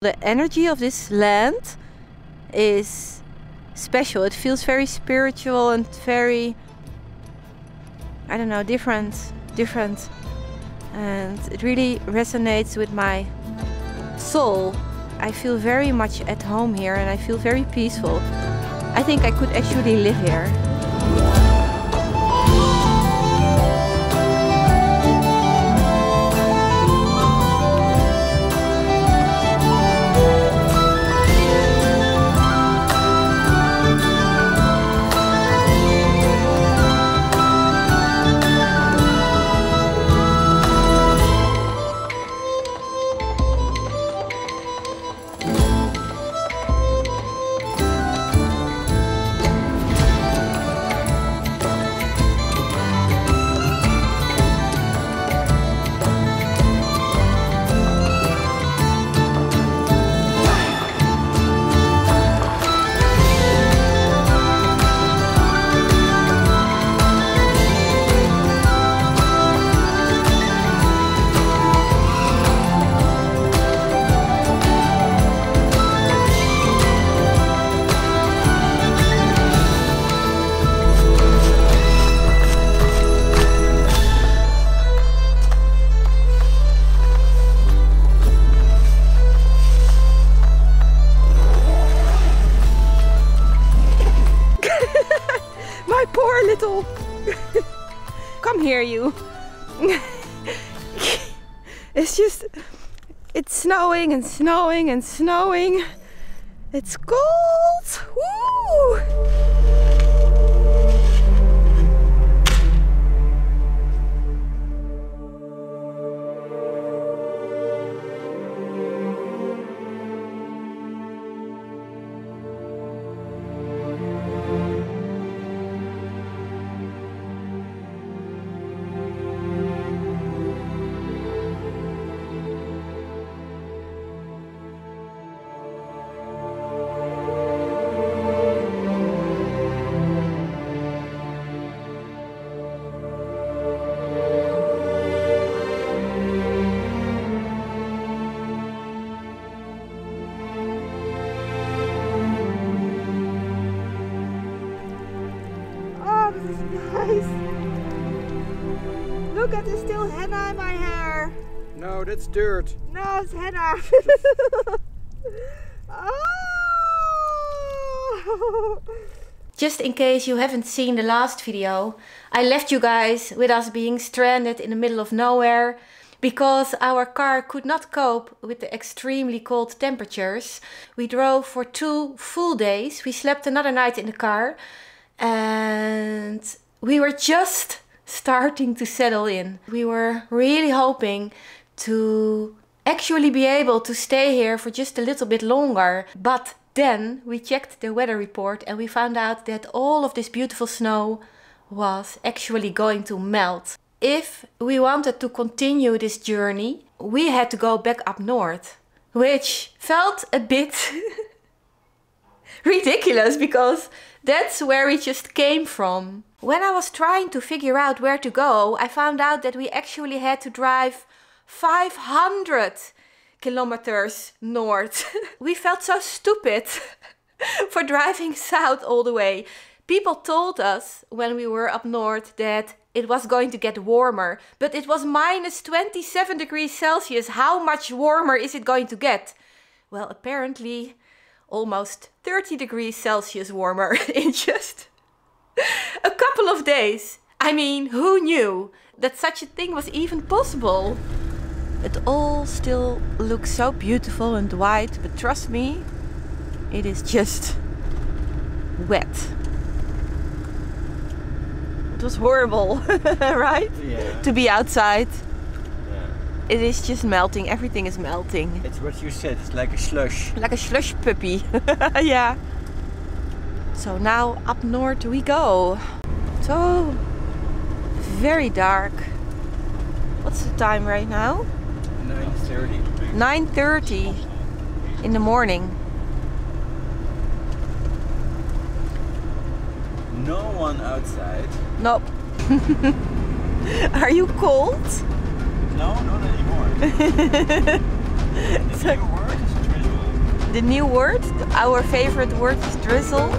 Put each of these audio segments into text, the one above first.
The energy of this land is special. It feels very spiritual and very, I don't know, different. And it really resonates with my soul. I feel very much at home here and I feel very peaceful. I think I could actually live here. My poor little... Come here, you. It's just... It's snowing and snowing and snowing. It's cold. Woo! Look at the still henna in my hair. No, that's dirt. No, it's henna. Oh. Just in case you haven't seen the last video, I left you guys with us being stranded in the middle of nowhere because our car could not cope with the extremely cold temperatures. We drove for 2 full days. We slept another night in the car and we were just starting to settle in. We were really hoping to actually be able to stay here for just a little bit longer. But then we checked the weather report and we found out that all of this beautiful snow was actually going to melt. If we wanted to continue this journey, we had to go back up north, which felt a bit ridiculous because that's where we just came from. When I was trying to figure out where to go, I found out that we actually had to drive 500 kilometers north. We felt so stupid for driving south all the way. People told us when we were up north that it was going to get warmer, but it was minus 27 degrees Celsius. How much warmer is it going to get? Well, apparently almost 30 degrees Celsius warmer in just a couple of days. I mean, who knew that such a thing was even possible? It all still looks so beautiful and white, but trust me, it is just wet. It was horrible, right? Yeah. To be outside. Yeah. It is just melting, everything is melting. It's what you said, it's like a slush. Like a slush puppy. Yeah. So now up north we go. So very dark. What's the time right now? 9:30. 9:30 in the morning. No one outside. Nope. Are you cold? No, not anymore. The new word is drizzling. the new word. Our favorite word is drizzle.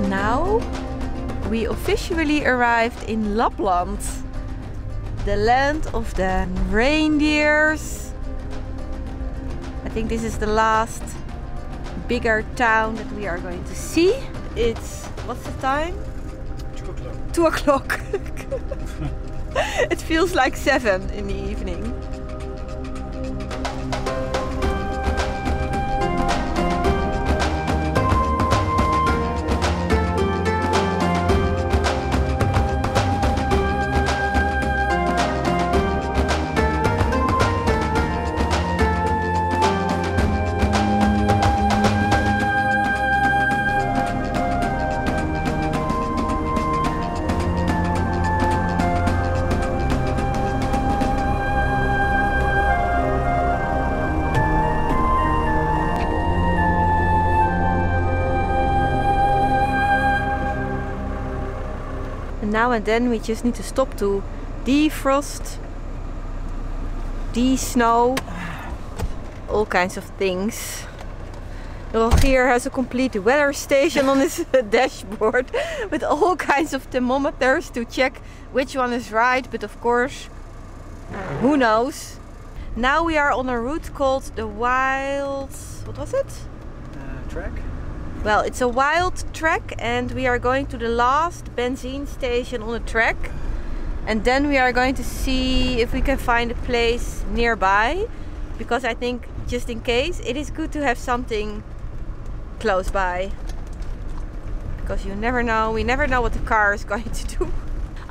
Now we officially arrived in Lapland, the land of the reindeers. I think this is the last bigger town that we are going to see. It's, what's the time? 2 o'clock. 2 o'clock. It feels like 7 in the evening. Now and then we just need to stop to defrost, de-snow, all kinds of things. Rogier has a complete weather station on his dashboard with all kinds of thermometers to check which one is right, but of course, who knows. Now we are on a route called the Wild... what was it? Track? Well, it's a wild track and we are going to the last benzene station on the track. And then we are going to see if we can find a place nearby. Because I think, just in case, it is good to have something close by. Because you never know, we never know what the car is going to do.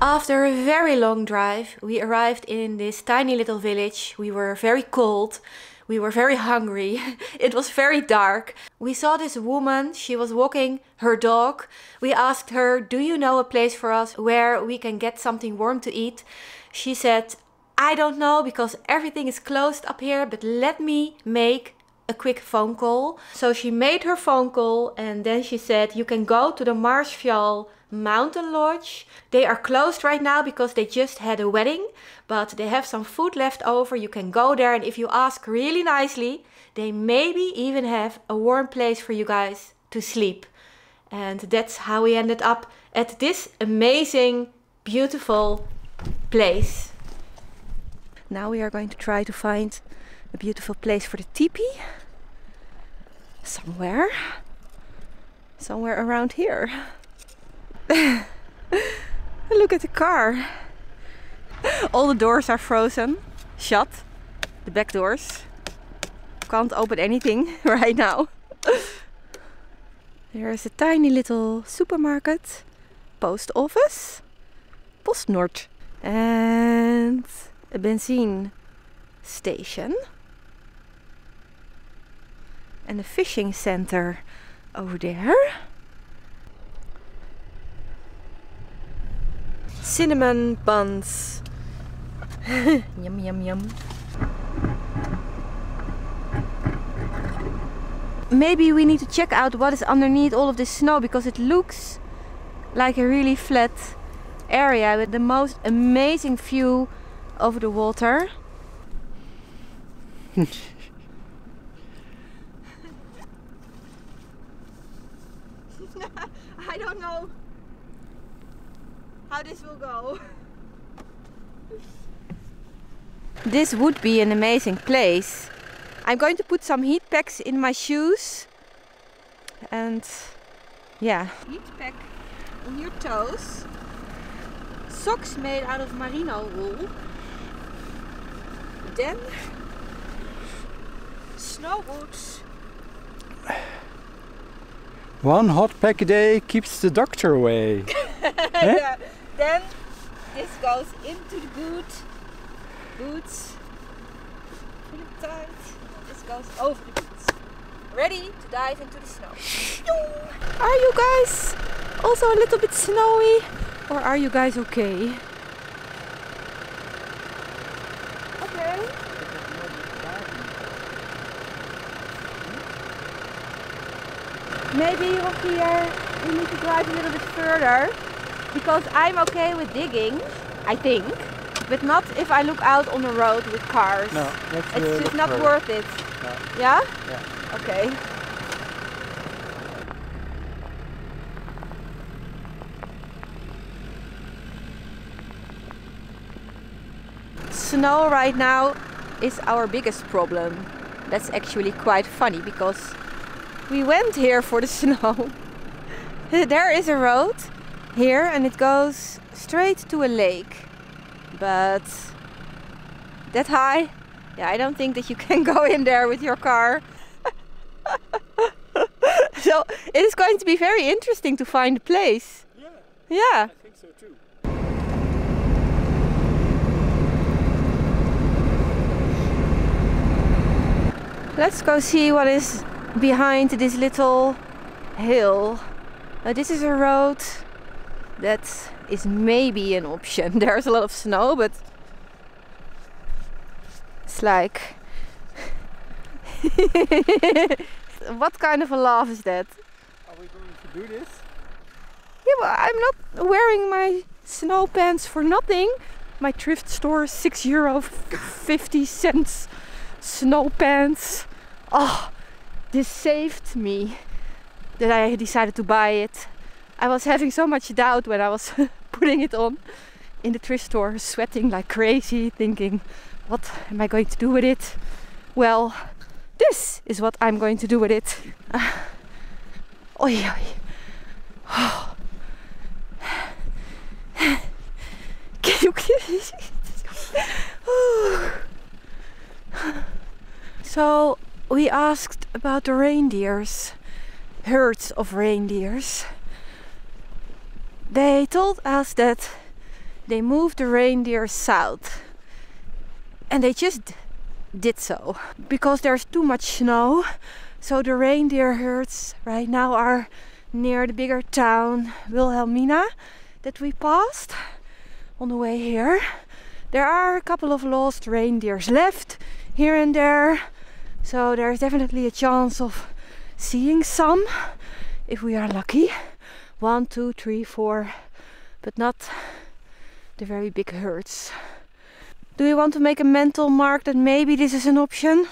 After a very long drive, we arrived in this tiny little village. We were very cold. We were very hungry. It was very dark. We saw this woman. She was walking her dog. We asked her, do you know a place for us where we can get something warm to eat? She said, I don't know because everything is closed up here, but let me make a quick phone call. So she made her phone call and then she said, you can go to the Marsfjall Mountain Lodge. They are closed right now because they just had a wedding, but they have some food left over. You can go there and if you ask really nicely, they maybe even have a warm place for you guys to sleep. And that's how we ended up at this amazing, beautiful place. Now we are going to try to find a beautiful place for the tipi. Somewhere around here. Look at the car. All the doors are frozen, shut. The back doors. Can't open anything right now. There is a tiny little supermarket, post office, PostNord, and a benzene station. And a fishing center over there. Cinnamon buns. Yum, yum, yum. Maybe we need to check out what is underneath all of this snow because it looks like a really flat area with the most amazing view over the water. I don't know how this will go. This would be an amazing place. I'm going to put some heat packs in my shoes. And yeah. Heat pack on your toes. Socks made out of merino wool. Then snow boots. One hot pack a day keeps the doctor away. Yeah. Then this goes into the boots. Pull it tight. This goes over the boots. Ready to dive into the snow. Are you guys also a little bit snowy? Or are you guys okay? Okay. Maybe Rogier, we need to drive a little bit further, because I'm okay with digging, I think, but not if I look out on the road with cars. No, it's just not worth it. No. Yeah? Yeah. Okay. Snow right now is our biggest problem. That's actually quite funny because we went here for the snow. There is a road here and it goes straight to a lake. But that high, yeah, I don't think that you can go in there with your car. So it is going to be very interesting to find a place. Yeah. I think so too. Let's go see what is behind this little hill. This is a road that is maybe an option. There's a lot of snow, but it's like... What kind of a laugh is that? Are we going to do this? Yeah, well, I'm not wearing my snow pants for nothing. My thrift store €6.50 snow pants. Oh, this saved me that I decided to buy it. I was having so much doubt when I was putting it on in the thrift store, sweating like crazy, thinking, what am I going to do with it? Well, this is what I'm going to do with it. Oy, oy. Oh. So we asked about the reindeers, herds of reindeers. They told us that they moved the reindeer south, and they just did so because there's too much snow. So the reindeer herds right now are near the bigger town Wilhelmina that we passed on the way here. There are a couple of lost reindeers left here and there, so there's definitely a chance of seeing some if we are lucky. 1, 2, 3, 4, but not the very big herds. Do you want to make a mental mark that maybe this is an option?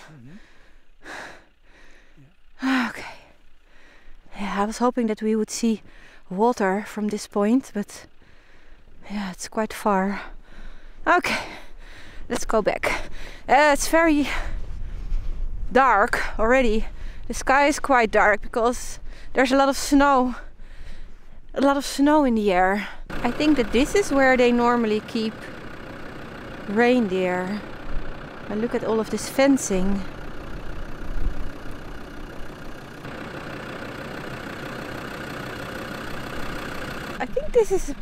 Yeah. Okay. Yeah, I was hoping that we would see water from this point, but yeah, it's quite far. Okay, let's go back. It's very dark already. The sky is quite dark because there's a lot of snow. A lot of snow in the air. I think that this is where they normally keep reindeer. And look at all of this fencing. I think this is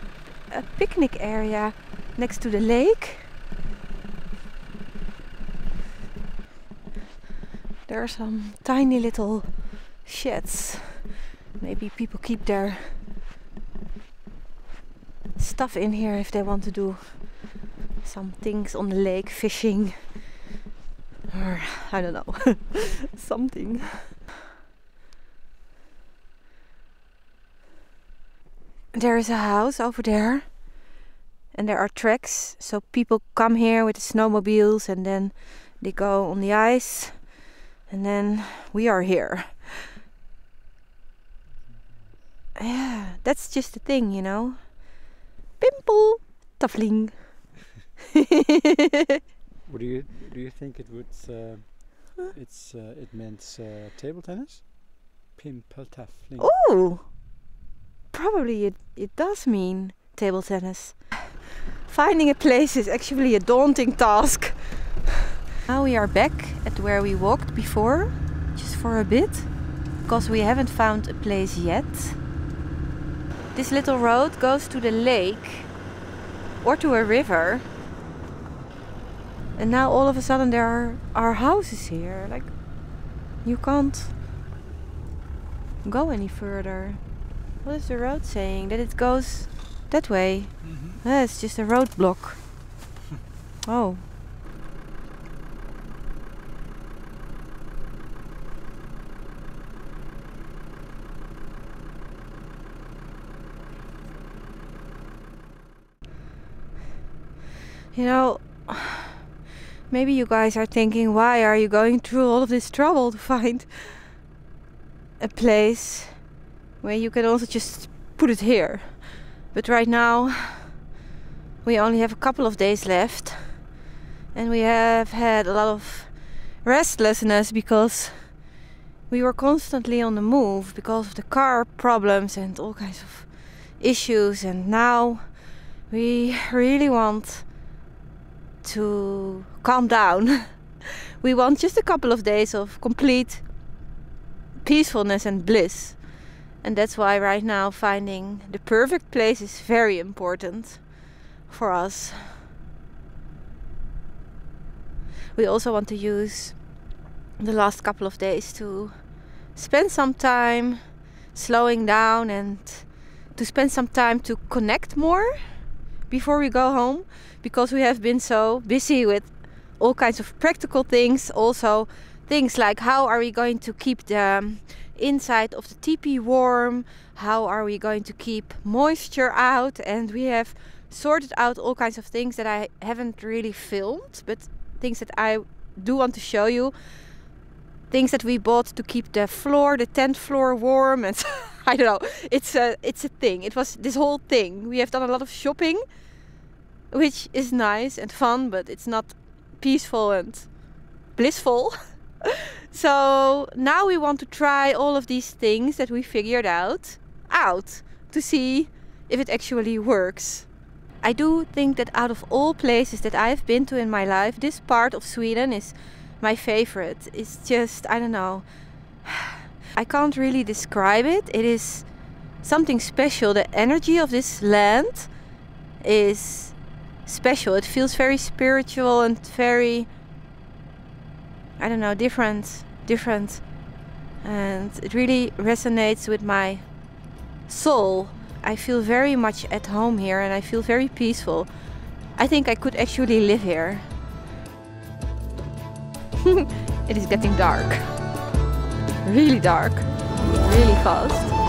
a picnic area next to the lake. There are some tiny little sheds. Maybe people keep their stuff in here if they want to do some things on the lake, fishing, or I don't know, something. There is a house over there, and there are tracks, so people come here with the snowmobiles and then they go on the ice, and then we are here. Yeah, that's just the thing, you know. Pimple, tafling. What do you think it would? It meant table tennis. Pimpeltafling. Oh, probably it does mean table tennis. Finding a place is actually a daunting task. Now we are back at where we walked before, just for a bit, because we haven't found a place yet. This little road goes to the lake or to a river. And now all of a sudden there are houses here. Like, you can't go any further. What is the road saying? That it goes That way. It's just a roadblock. Oh. You know, maybe you guys are thinking, why are you going through all of this trouble to find a place where you can also just put it here? But right now we only have a couple of days left, and we have had a lot of restlessness because we were constantly on the move because of the car problems and all kinds of issues, and now we really want to calm down. We want just a couple of days of complete peacefulness and bliss. And that's why right now finding the perfect place is very important for us. We also want to use the last couple of days to spend some time slowing down and to spend some time to connect more before we go home, because we have been so busy with all kinds of practical things. Also things like, how are we going to keep the inside of the teepee warm, how are we going to keep moisture out, and we have sorted out all kinds of things that I haven't really filmed, but things that I do want to show you. Things that we bought to keep the floor, the tent floor warm, and I don't know, it's a thing. It was this whole thing. We have done a lot of shopping, which is nice and fun, but it's not peaceful and blissful. So now we want to try all of these things that we figured out to see if it actually works. I do think that out of all places that I've been to in my life, this part of Sweden is my favorite. It's just, I don't know, I can't really describe it. It is something special. The energy of this land is special. It feels very spiritual and very, I don't know, different, and it really resonates with my soul. I feel very much at home here and I feel very peaceful. I think I could actually live here. It is getting dark. Really dark. Really fast.